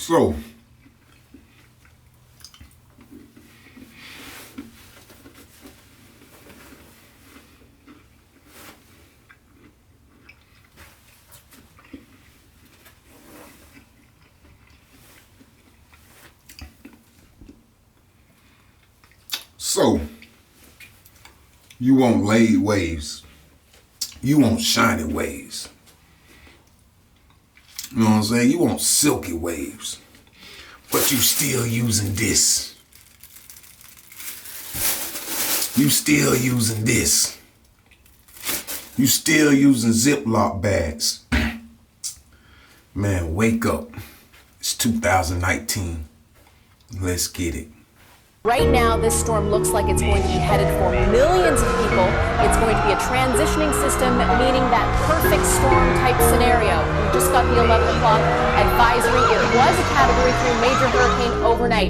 So, you want laid waves. You want shiny waves. You know what I'm saying? You want silky waves. But you still using this. You still using this. You still using Ziploc bags. Man, wake up. It's 2019. Let's get it. Right now, this storm looks like it's going to be headed for millions of people. It's going to be a transitioning system, meaning that perfect storm type scenario. We just got the 11 o'clock advisory. It was a Category 3 major hurricane overnight.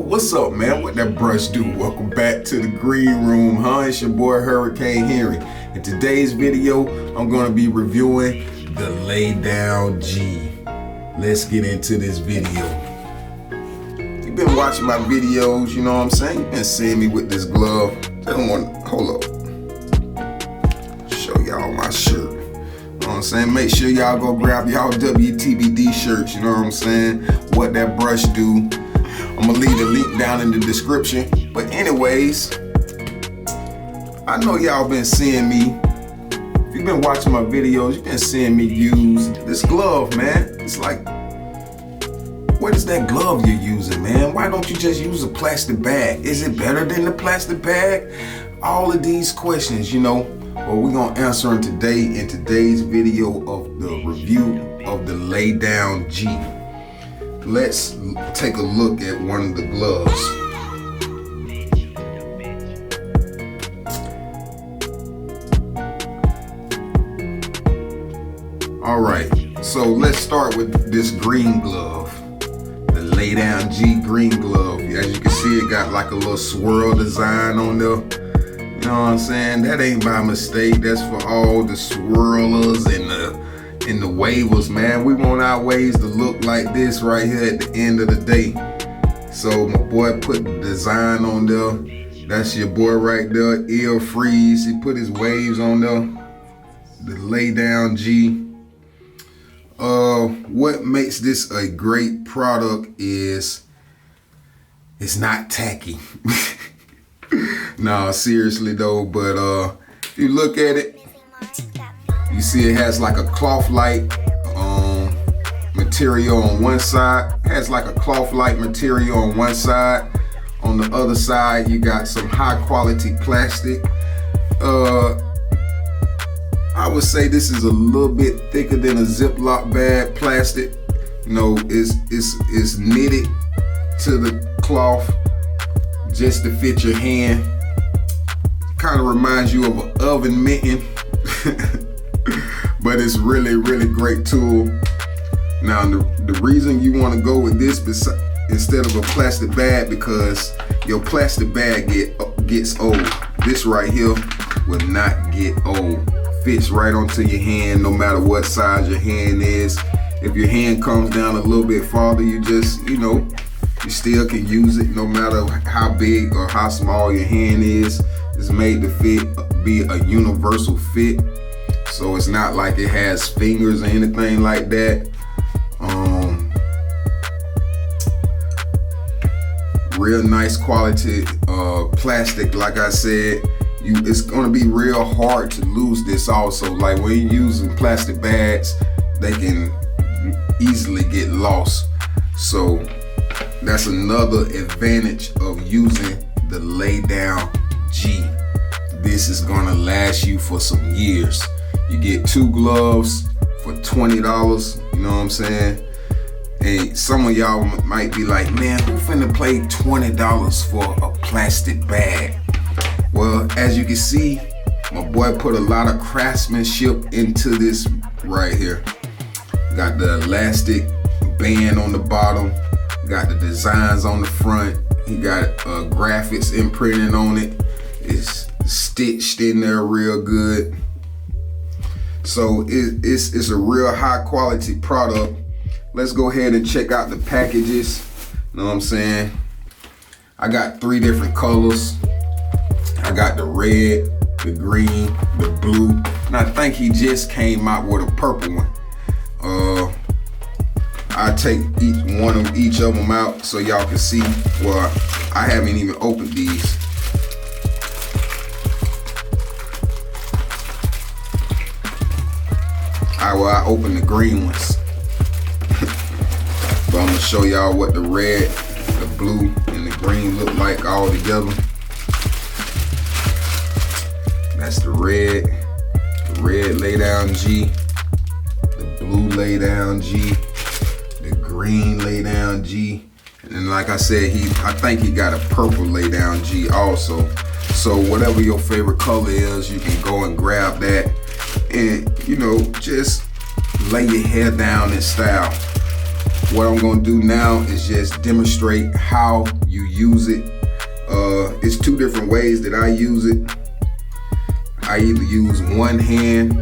What's up, man? What that brush do? Welcome back to the green room, huh? It's your boy Hurricane Henry. In today's video, I'm gonna be reviewing the Lay Down G. Let's get into this video. You've been watching my videos, you know what I'm saying? You've been seeing me with this glove. Hold up. Show y'all my shirt. You know what I'm saying? Make sure y'all go grab y'all WTBD shirts, you know what I'm saying? What that brush do. I'm gonna leave the link down in the description. But anyways, I know y'all been seeing me. If you've been watching my videos, you've been seeing me use this glove, man. It's like, what is that glove you're using, man? Why don't you just use a plastic bag? Is it better than the plastic bag? All of these questions, you know, well, we're gonna answer them today in today's video of the review of the Lay Down G. Let's take a look at one of the gloves. All right, so let's start with this green glove, the Lay Down G green glove. As you can see, it got like a little swirl design on there. You know what I'm saying? That ain't by mistake. That's for all the swirlers and the wavers, man. We want our waves to look like this right here at the end of the day. So my boy put the design on there. That's your boy right there, Frizz. He put his waves on there. The Lay Down G. What makes this a great product is it's not tacky. Nah, seriously though, but if you look at it, you see it has like a cloth-like material on one side. It has like a cloth-like material on one side. On the other side, you got some high-quality plastic. I would say this is a little bit thicker than a Ziploc bag plastic. You know, it's knitted to the cloth just to fit your hand. Kind of reminds you of an oven mitten. But it's really, really great tool. Now, the reason you want to go with this instead of a plastic bag, because your plastic bag gets old. This right here will not get old. Fits right onto your hand, no matter what size your hand is. If your hand comes down a little bit farther, you just, you know, you still can use it no matter how big or how small your hand is. It's made to be a universal fit. So it's not like it has fingers or anything like that. Real nice quality plastic. Like I said, it's gonna be real hard to lose this also. Like when you're using plastic bags, they can easily get lost. So that's another advantage of using the Lay Down G. This is gonna last you for some years. You get 2 gloves for $20, you know what I'm saying? And some of y'all might be like, man, who finna pay $20 for a plastic bag? Well, as you can see, my boy put a lot of craftsmanship into this right here. Got the elastic band on the bottom, got the designs on the front. He got graphics imprinted on it. It's stitched in there real good. So it's a real high quality product. Let's go ahead and check out the packages. You know what I'm saying? I got 3 different colors. I got the red, the green, the blue, and I think he just came out with a purple one. I take each of them out so y'all can see. Well, I haven't even opened these. I opened the green ones. But I'm gonna show y'all what the red, the blue, and the green look like all together. That's the red lay down G, the blue lay down G, the green lay down G, and then like I said, I think he got a purple lay down G also. So whatever your favorite color is, you can go and grab that and, you know, just lay your hair down in style. What I'm gonna do now is just demonstrate how you use it. It's 2 different ways that I use it. I either use one hand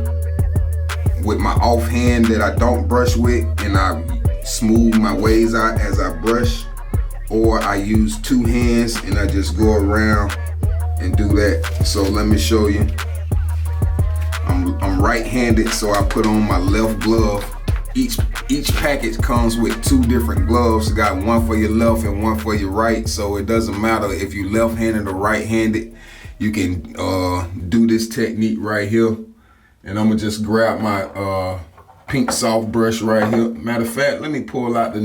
with my off hand that I don't brush with, and I smooth my waves out as I brush, or I use 2 hands and I just go around and do that. So let me show you. I'm right-handed, so I put on my left glove. Each package comes with 2 different gloves. You got one for your left and one for your right, so it doesn't matter if you left-handed or right-handed. You can do this technique right here. And I'm gonna just grab my pink soft brush right here. Matter of fact, let me pull out the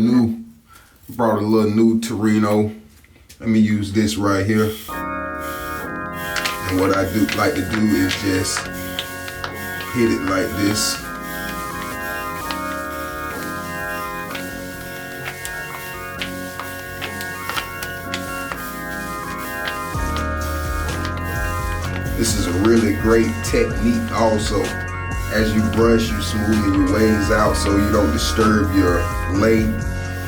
brought a little new Torino. Let me use this right here. And what I like to do is just hit it like this. This is a really great technique also. As you brush, you smoothing your waves out so you don't disturb your lay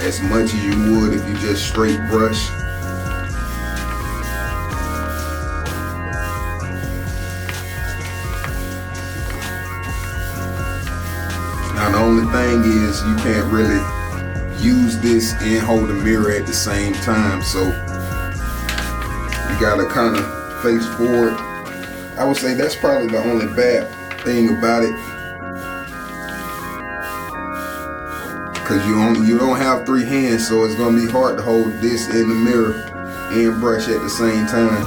as much as you would if you just straight brush. Now the only thing is you can't really use this and hold a mirror at the same time, so you gotta kind of face forward. I would say that's probably the only bad thing about it, because you don't have 3 hands, so it's gonna be hard to hold this in the mirror and brush at the same time.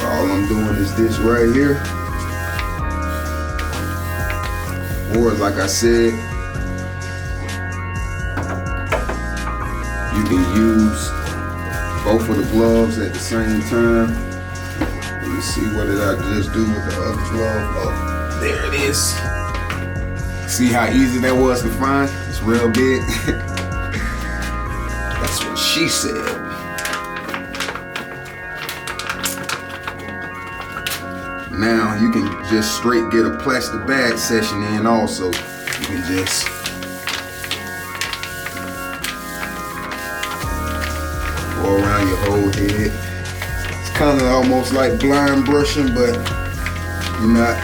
All I'm doing is this right here, or like I said, you can use both of the gloves at the same time. Let me see, what did I just do with the other glove? Oh, there it is. See how easy that was to find? It's real big. That's what she said. Now you can just straight get a plastic bag session in also. You can just go around your whole head. It's kind of almost like blind brushing, but you're not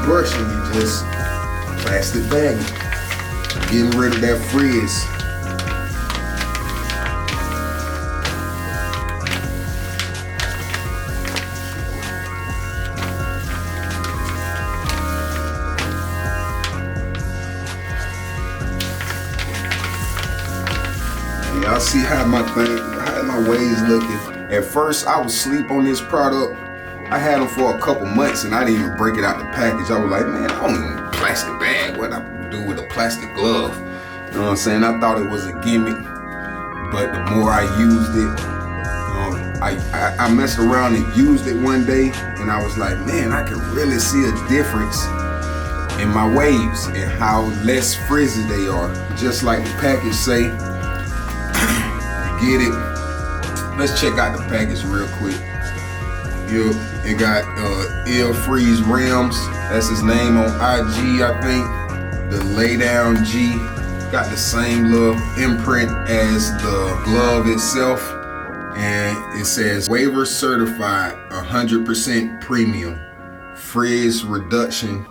brushing, you just plastic bagging. Getting rid of that frizz. Y'all see how my waves looking. At first, I was asleep on this product. I had them for a couple months and I didn't even break it out the package. I was like, man, I don't need a plastic bag. What I do with a plastic glove? You know what I'm saying? I thought it was a gimmick, but the more I used it, I messed around and used it one day, and I was like, man, I can really see a difference in my waves and how less frizzy they are. Just like the package say, get it. Let's check out the package real quick. It got Frizz rims. That's his name on IG, I think. The lay down G got the same little imprint as the glove itself, and it says waiver certified 100% premium frizz reduction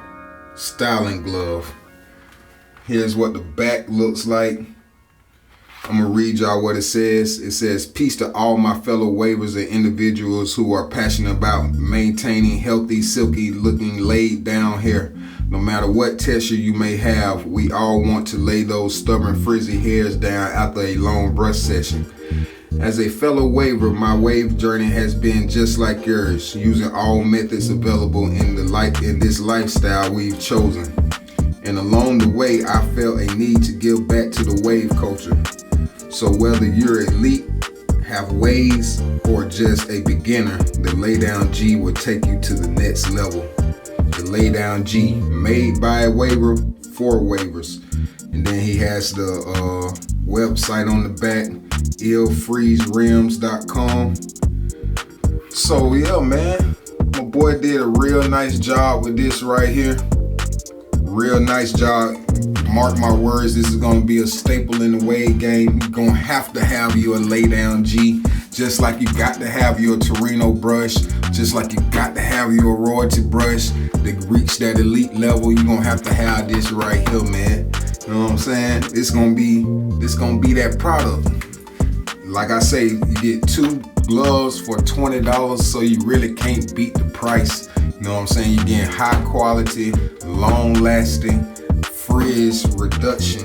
styling glove. Here's what the back looks like. I'm gonna read y'all what it says. It says, peace to all my fellow wavers and individuals who are passionate about maintaining healthy, silky looking laid down hair. No matter what texture you may have, we all want to lay those stubborn frizzy hairs down after a long brush session. As a fellow waver, my wave journey has been just like yours, using all methods available in this lifestyle we've chosen. And along the way, I felt a need to give back to the wave culture. So whether you're elite, have waves, or just a beginner, the Lay Down G will take you to the next level. The Lay Down G, made by a waver for waivers. And then he has the website on the back, illfrizzrims.com. So yeah, man, my boy did a real nice job with this right here. Real nice job. Mark my words, this is gonna be a staple in the wave game. You're gonna have to have you a lay down G, just like you got to have your Torino brush, just like you got to have your royalty brush. To reach that elite level, you're gonna have to have this right here, man. You know what I'm saying? It's gonna be that product. Like I say, you get 2 gloves for $20, so you really can't beat the price. You know what I'm saying? You're getting high quality, long lasting frizz reduction,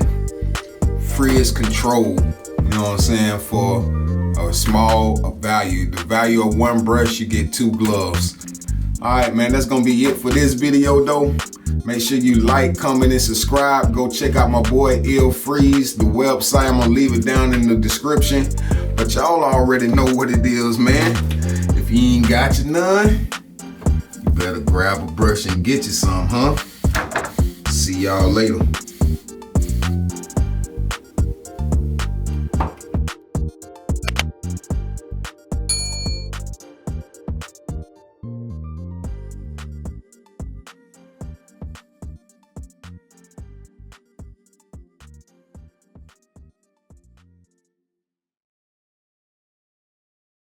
frizz control. You know what I'm saying? For a small value. The value of 1 brush, you get 2 gloves. Alright, man, that's gonna be it for this video though. Make sure you like, comment, and subscribe. Go check out my boy Frizz, the website. I'm gonna leave it down in the description. But y'all already know what it is, man. If you ain't got you none, you better grab a brush and get you some, huh? See y'all later.